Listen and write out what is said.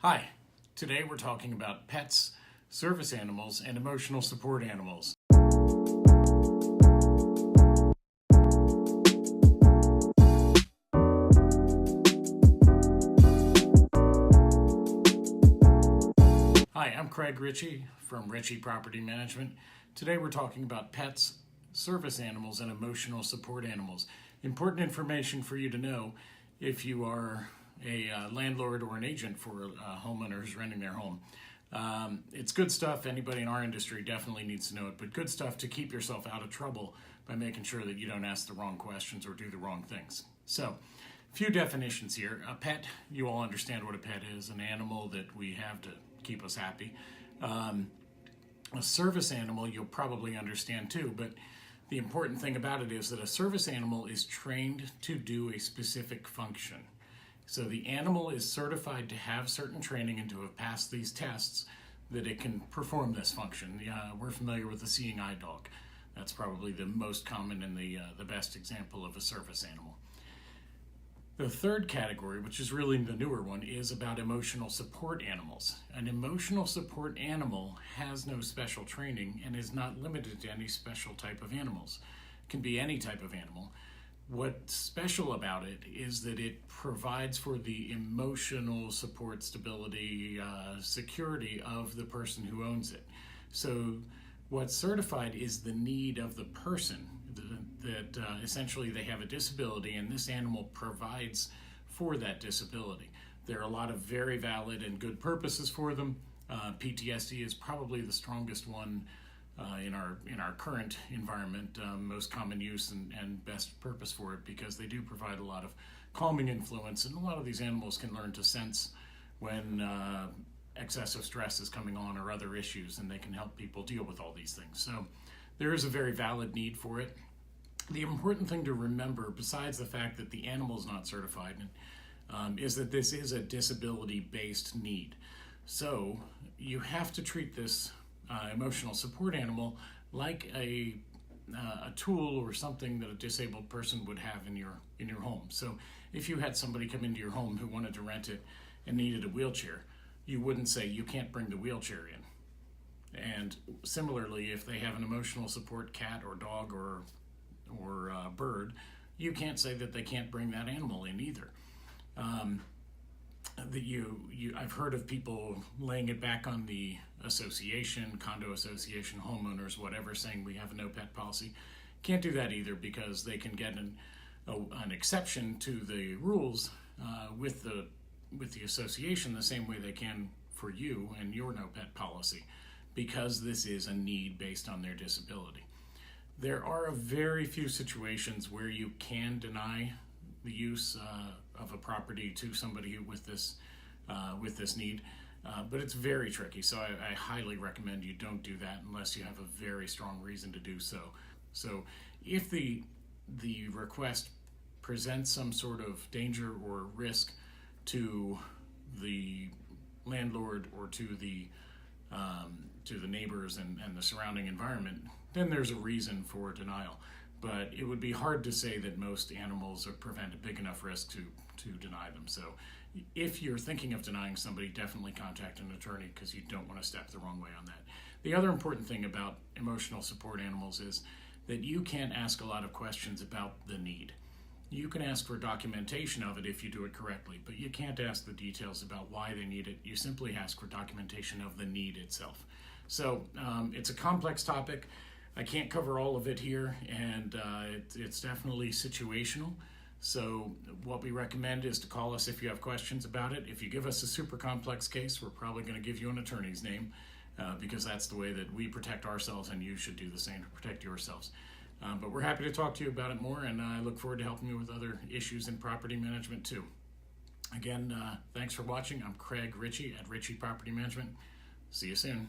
Hi, today we're talking about pets, service animals, and emotional support animals. Hi, I'm Craig Ritchie from Ritchie Property Management. Today we're talking about pets, service animals, and emotional support animals. Important information for you to know if you are a landlord or an agent for homeowners renting their home. It's good stuff. Anybody in our industry definitely needs to know it, but good stuff to keep yourself out of trouble by making sure that you don't ask the wrong questions or do the wrong things. So, a few definitions here. A pet, you all understand what a pet is, an animal that we have to keep us happy. A service animal, you'll probably understand too, but the important thing about it is that a service animal is trained to do a specific function. So the animal is certified to have certain training and to have passed these tests that it can perform this function. We're familiar with the seeing eye dog. That's probably the most common and the best example of a service animal. The third category, which is really the newer one, is about emotional support animals. An emotional support animal has no special training and is not limited to any special type of animals. It can be any type of animal. What's special about it is that it provides for the emotional support, stability, security of the person who owns it. So what's certified is the need of the person, that essentially they have a disability and this animal provides for that disability. There are a lot of very valid and good purposes for them. PTSD is probably the strongest one in our current environment, most common use and best purpose for it, because they do provide a lot of calming influence, and a lot of these animals can learn to sense when excessive stress is coming on or other issues, and they can help people deal with all these things. So there is a very valid need for it. The important thing to remember, besides the fact that the animal is not certified, is that this is a disability-based need. So you have to treat this emotional support animal like a tool or something that a disabled person would have in your home. So if you had somebody come into your home who wanted to rent it and needed a wheelchair, you wouldn't say you can't bring the wheelchair in. And similarly, if they have an emotional support cat or dog or bird, you can't say that they can't bring that animal in either. I've heard of people laying it back on the association, condo association, homeowners, whatever, saying we have a no pet policy. Can't do that either, because they can get an exception to the rules with the association the same way they can for you and your no pet policy, because this is a need based on their disability. There are very few situations where you can deny the use of a property to somebody with this need, but it's very tricky. So I highly recommend you don't do that unless you have a very strong reason to do so. So if the request presents some sort of danger or risk to the landlord or to the neighbors and the surrounding environment, then there's a reason for denial. But it would be hard to say that most animals present a big enough risk to deny them. So if you're thinking of denying somebody, definitely contact an attorney, because you don't want to step the wrong way on that. The other important thing about emotional support animals is that you can't ask a lot of questions about the need. You can ask for documentation of it if you do it correctly, but you can't ask the details about why they need it. You simply ask for documentation of the need itself. So it's a complex topic. I can't cover all of it here, and it's definitely situational. So what we recommend is to call us if you have questions about it. If you give us a super complex case, we're probably going to give you an attorney's name, because that's the way that we protect ourselves, and you should do the same to protect yourselves. But we're happy to talk to you about it more, and I look forward to helping you with other issues in property management too. Again, thanks for watching. I'm Craig Ritchie at Ritchie Property Management. See you soon.